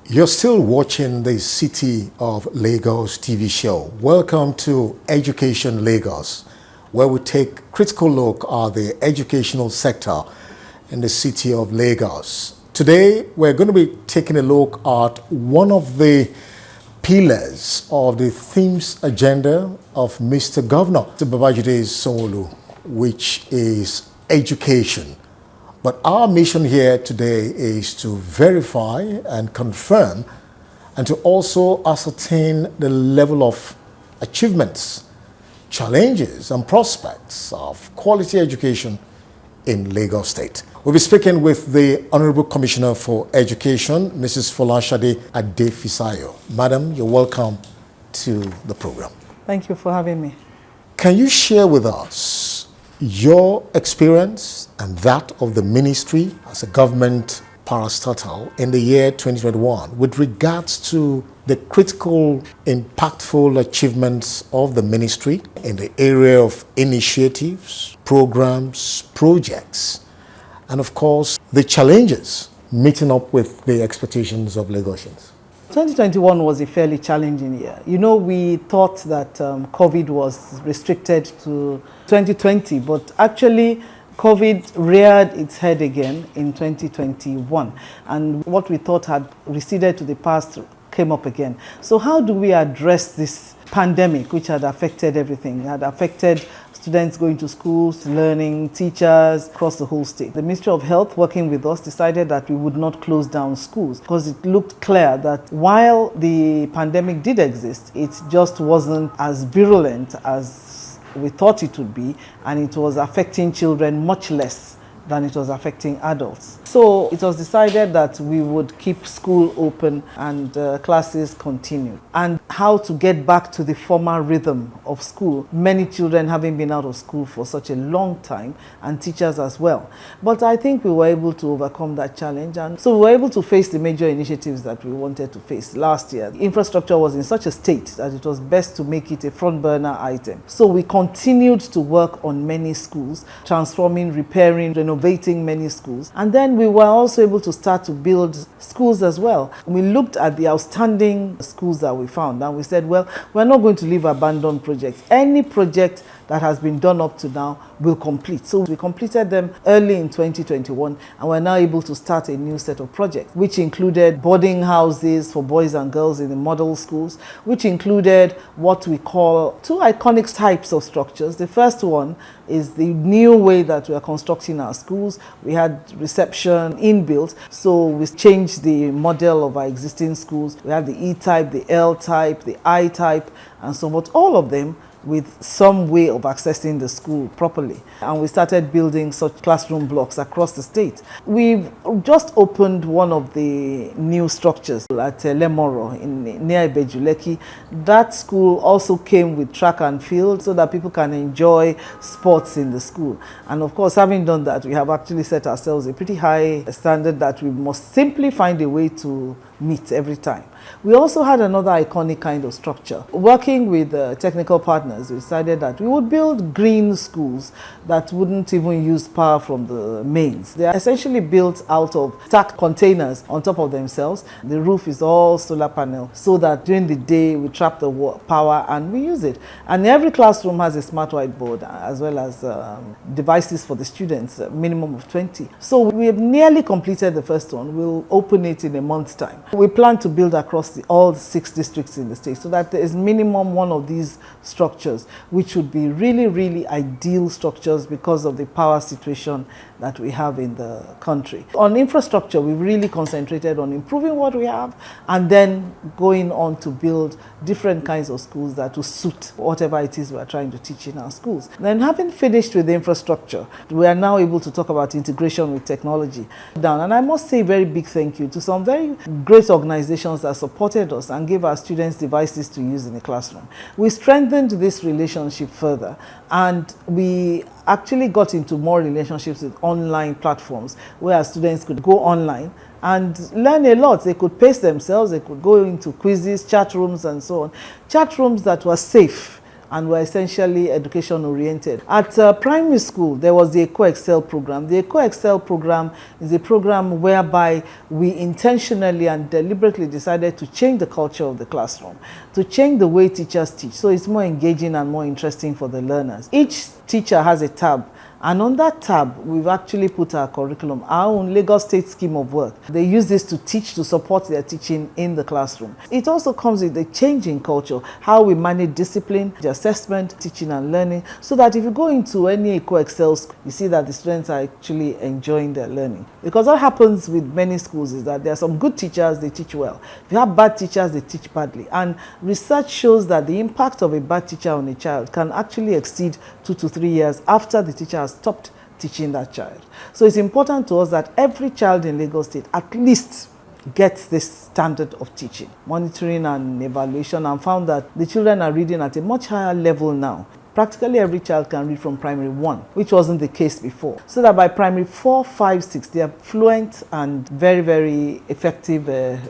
You're still watching the City of Lagos TV show. Welcome to Education Lagos, where we take critical look at the educational sector in the City of Lagos. Today, we're going to be taking a look at one of the pillars of the themes agenda of Mr. Governor Babajide Sanwo-Olu, which is education. But our mission here today is to verify and confirm and to also ascertain the level of achievements, challenges and prospects of quality education in Lagos State. We'll be speaking with the Honorable Commissioner for Education, Mrs. Folashade Adefisayo. Madam, you're welcome to the program. Thank you for having me. Can you share with us your experience and that of the ministry as a government parastatal in the year 2021 with regards to the critical, impactful achievements of the ministry in the area of initiatives, programs, projects, and of course, the challenges meeting up with the expectations of Lagosians? 2021 was a fairly challenging year. You know, we thought that COVID was restricted to 2020, but actually COVID reared its head again in 2021. And what we thought had receded to the past came up again. So how do we address this pandemic, which had affected everything? It had affected students going to schools, learning, teachers across the whole state. The Ministry of Health, working with us, decided that we would not close down schools because it looked clear that while the pandemic did exist, it just wasn't as virulent as we thought it would be, and it was affecting children much less than it was affecting adults. So it was decided that we would keep school open and classes continue. And how to get back to the former rhythm of school, many children having been out of school for such a long time, and teachers as well. But I think we were able to overcome that challenge, and so we were able to face the major initiatives that we wanted to face last year. The infrastructure was in such a state that it was best to make it a front burner item. So we continued to work on many schools, transforming, repairing, renovating many schools. And then we were also able to start to build schools as well. We looked at the outstanding schools that we found and we said, well, we're not going to leave abandoned projects. Any project that has been done up to now will complete. So we completed them early in 2021 and we're now able to start a new set of projects, which included boarding houses for boys and girls in the model schools, which included what we call two iconic types of structures. The first one is the new way that we are constructing our schools. We had reception inbuilt, so we changed the model of our existing schools. We have the E-type, the L-type, the I-type, and so on, all of them with some way of accessing the school properly. And we started building such classroom blocks across the state. We've just opened one of the new structures at Lemoro near Ibejuleki. That school also came with track and field so that people can enjoy sports in the school. And of course, having done that, we have actually set ourselves a pretty high standard that we must simply find a way to meet every time. We also had another iconic kind of structure. Working with technical partners, we decided that we would build green schools that wouldn't even use power from the mains. They are essentially built out of stacked containers on top of themselves. The roof is all solar panel so that during the day we trap the power and we use it. And every classroom has a smart whiteboard as well as devices for the students, a minimum of 20. So we have nearly completed the first one. We'll open it in a month's time. We plan to build across all 6 districts in the state so that there is minimum one of these structures, which would be really, really ideal structures because of the power situation that we have in the country. On infrastructure, we've really concentrated on improving what we have and then going on to build different kinds of schools that will suit whatever it is we're trying to teach in our schools. Then having finished with the infrastructure, we are now able to talk about integration with technology. And I must say a very big thank you to some very great organizations that supported us and gave our students devices to use in the classroom. We strengthened this relationship further and we actually got into more relationships with online platforms where our students could go online and learn a lot. They could pace themselves, they could go into quizzes, chat rooms and so on. Chat rooms that were safe, and were essentially education oriented. At primary school, there was the Eco-Excel program. The Eco-Excel program is a program whereby we intentionally and deliberately decided to change the culture of the classroom, to change the way teachers teach, so it's more engaging and more interesting for the learners. Each teacher has a tab, and on that tab, we've actually put our curriculum, our own Lagos State scheme of work. They use this to teach, to support their teaching in the classroom. It also comes with a change in culture, how we manage discipline, the assessment, teaching and learning, so that if you go into any Eco-Excel school, you see that the students are actually enjoying their learning. Because what happens with many schools is that there are some good teachers, they teach well. If you have bad teachers, they teach badly. And research shows that the impact of a bad teacher on a child can actually exceed 2 to 3 years after the teacher has stopped teaching that child. So it's important to us that every child in Lagos State at least gets this standard of teaching, monitoring and evaluation, and found that the children are reading at a much higher level now. Practically every child can read from primary 1, which wasn't the case before. So that by primary 4, 5, 6, they are fluent and very, very effective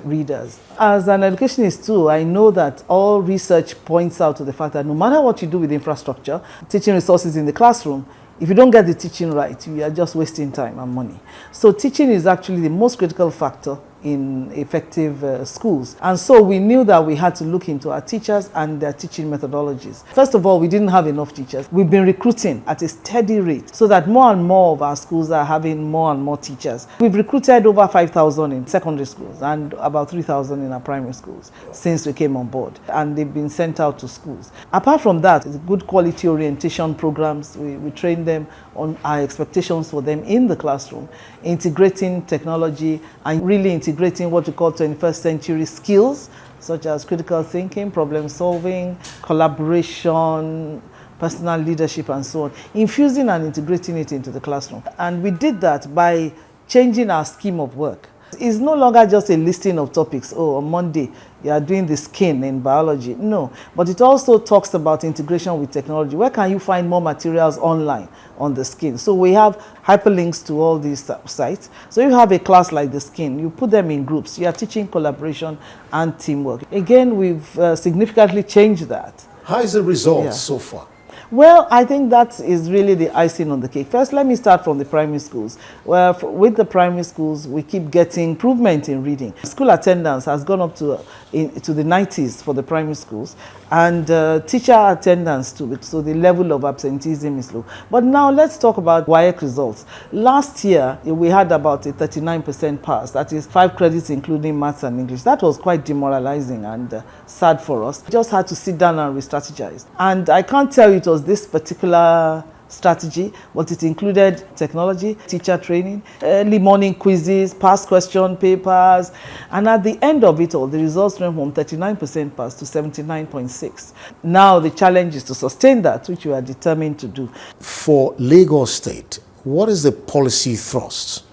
readers. As an educationist too, I know that all research points out to the fact that no matter what you do with infrastructure, teaching resources in the classroom, if you don't get the teaching right, you are just wasting time and money. So teaching is actually the most critical factor in effective schools. And so we knew that we had to look into our teachers and their teaching methodologies. First of all, we didn't have enough teachers. We've been recruiting at a steady rate so that more and more of our schools are having more and more teachers. We've recruited over 5,000 in secondary schools and about 3,000 in our primary schools since we came on board, and they've been sent out to schools. Apart from that, it's good quality orientation programs. We train them on our expectations for them in the classroom, integrating technology and really integrating what we call 21st century skills, such as critical thinking, problem solving, collaboration, personal leadership, and so on, infusing and integrating it into the classroom. And we did that by changing our scheme of work. It's no longer just a listing of topics. Oh, on Monday, you are doing the skin in biology. No, but it also talks about integration with technology. Where can you find more materials online on the skin? So we have hyperlinks to all these sites. So you have a class like the skin, you put them in groups. You are teaching collaboration and teamwork. Again, we've significantly changed that. How is the result so far? Well, I think that is really the icing on the cake. First, let me start from the primary schools. Well, with the primary schools, we keep getting improvement in reading. School attendance has gone up to the 90s for the primary schools, and teacher attendance too, so the level of absenteeism is low. But now let's talk about WAEC results. Last year, we had about a 39% pass, that is 5 credits including maths and English. That was quite demoralizing and sad for us. We just had to sit down and re-strategize. And I can't tell you it was this particular strategy, but it included technology, teacher training, early morning quizzes, past question papers, and at the end of it all, the results went from 39% pass to 79.6. Now the challenge is to sustain that, which we are determined to do. For Lagos State, what is the policy thrust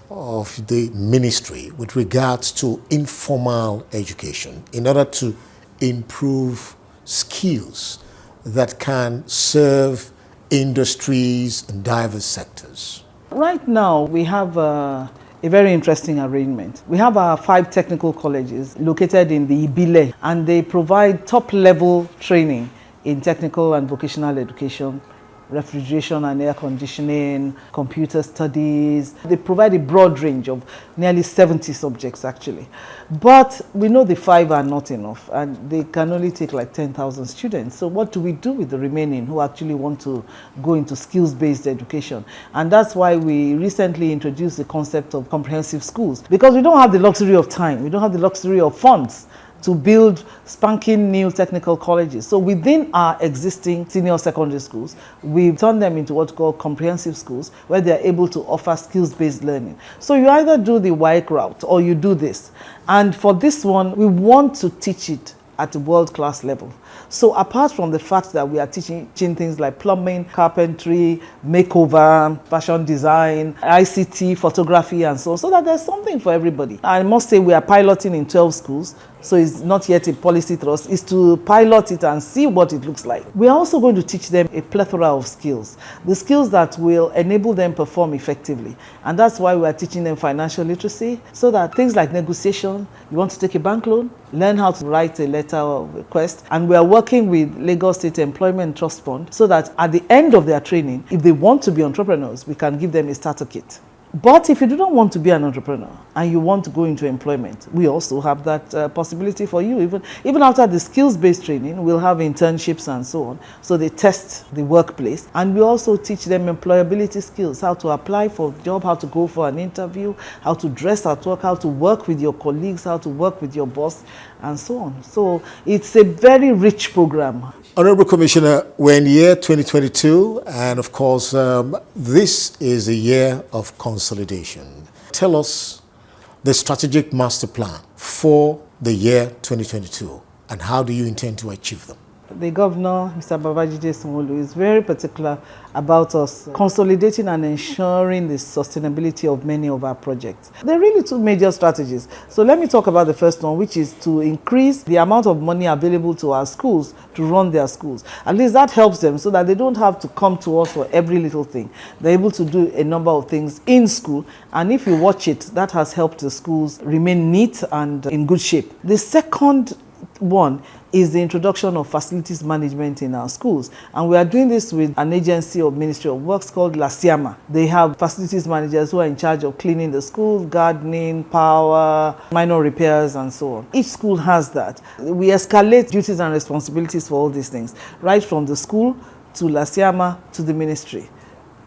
of the ministry with regards to informal education in order to improve skills that can serve industries and diverse sectors? Right now, we have a very interesting arrangement. We have our 5 technical colleges located in the Ibile, and they provide top-level training in technical and vocational education, refrigeration and air conditioning, computer studies. They provide a broad range of nearly 70 subjects actually. But we know the 5 are not enough, and they can only take like 10,000 students. So what do we do with the remaining who actually want to go into skills-based education? And that's why we recently introduced the concept of comprehensive schools, because we don't have the luxury of time, we don't have the luxury of funds to build spanking new technical colleges. So within our existing senior secondary schools, we've turned them into what we call comprehensive schools, where they're able to offer skills-based learning. So you either do the WAEC route or you do this. And for this one, we want to teach it at a world-class level. So apart from the fact that we are teaching things like plumbing, carpentry, makeover, fashion design, ICT, photography, and so on, so that there's something for everybody. I must say we are piloting in 12 schools, so it's not yet a policy thrust. It's to pilot it and see what it looks like. We are also going to teach them a plethora of skills, the skills that will enable them perform effectively. And that's why we are teaching them financial literacy, so that things like negotiation, you want to take a bank loan, learn how to write a letter of request, and we are working with Lagos State Employment Trust Fund so that at the end of their training, if they want to be entrepreneurs, we can give them a starter kit. But if you do not want to be an entrepreneur and you want to go into employment, we also have that possibility for you. Even after the skills-based training, we'll have internships and so on. So they test the workplace, and we also teach them employability skills, how to apply for a job, how to go for an interview, how to dress at work, how to work with your colleagues, how to work with your boss, and so on. So it's a very rich program. Honorable Commissioner, we're in year 2022, and of course, this is a year of consolidation. Tell us the strategic master plan for the year 2022, and how do you intend to achieve them? The governor, Mr. Babajide Sanwo-Olu, is very particular about us consolidating and ensuring the sustainability of many of our projects. There are really two major strategies. So let me talk about the first one, which is to increase the amount of money available to our schools to run their schools. At least that helps them so that they don't have to come to us for every little thing. They're able to do a number of things in school, and if you watch it, that has helped the schools remain neat and in good shape. The second one is the introduction of facilities management in our schools, and we are doing this with an agency of Ministry of Works called Lahos. They have facilities managers who are in charge of cleaning the schools, gardening, power, minor repairs, and so on. Each school has that. We escalate duties and responsibilities for all these things, right from the school to Lahos to the ministry.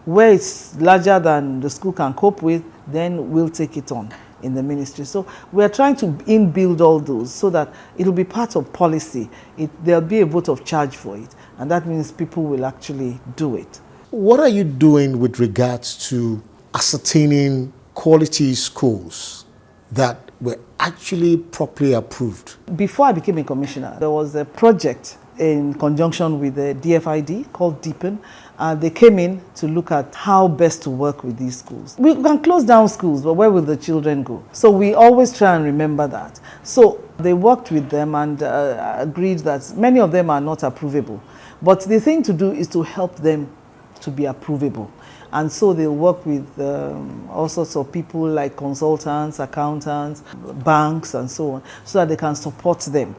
Where it's larger than the school can cope with, then we'll take it on in the ministry. So we're trying to inbuild all those so that it'll be part of policy. There'll be a vote of charge for it, and that means people will actually do it. What are you doing with regards to ascertaining quality schools that were actually properly approved? Before I became a commissioner, there was a project in conjunction with the DFID called Deepen. They came in to look at how best to work with these schools. We can close down schools, but where will the children go? So we always try and remember that. So they worked with them and agreed that many of them are not approvable. But the thing to do is to help them to be approvable. And so they work with all sorts of people like consultants, accountants, banks, and so on, so that they can support them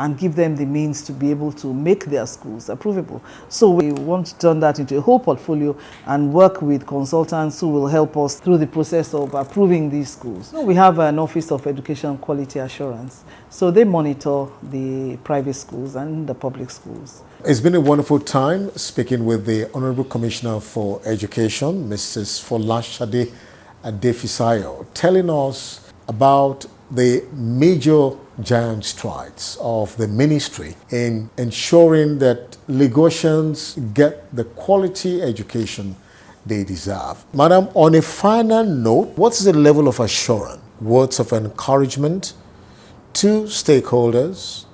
and give them the means to be able to make their schools approvable. So we want to turn that into a whole portfolio and work with consultants who will help us through the process of approving these schools. We have an Office of Education Quality Assurance, so they monitor the private schools and the public schools. It's been a wonderful time speaking with the Honorable Commissioner for Education, Mrs. Folashade Adefisayo, telling us about the major giant strides of the ministry in ensuring that Lagosians get the quality education they deserve. Madam, on a final note, what's the level of assurance, words of encouragement to stakeholders,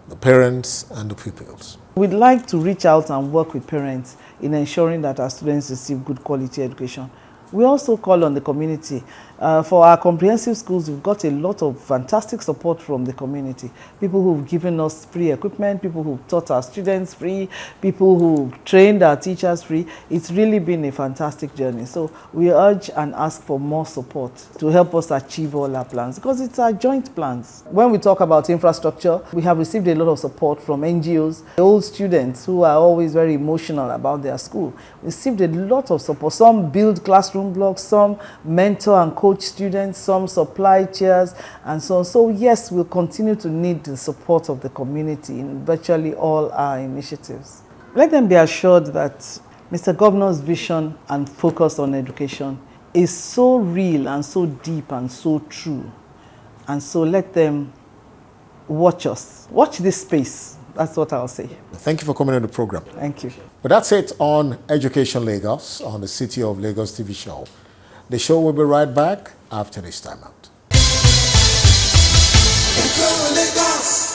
the parents and the pupils? We'd like to reach out and work with parents in ensuring that our students receive good quality education. We also call on the community. For our comprehensive schools, we've got a lot of fantastic support from the community. People who've given us free equipment, people who've taught our students free, people who've trained our teachers free. It's really been a fantastic journey. So we urge and ask for more support to help us achieve all our plans, because it's our joint plans. When we talk about infrastructure, we have received a lot of support from NGOs. The old students who are always very emotional about their school received a lot of support. Some build classroom blocks, some mentor and coach students, some supply chairs, and so on. So yes, we'll continue to need the support of the community in virtually all our initiatives. Let them be assured that Mr. Governor's vision and focus on education is so real and so deep and so true. And so let them watch us. Watch this space. That's what I'll say. Thank you for coming on the program. Thank you. But that's it on Education Lagos on the City of Lagos TV show. The show will be right back after this time out. Lagos.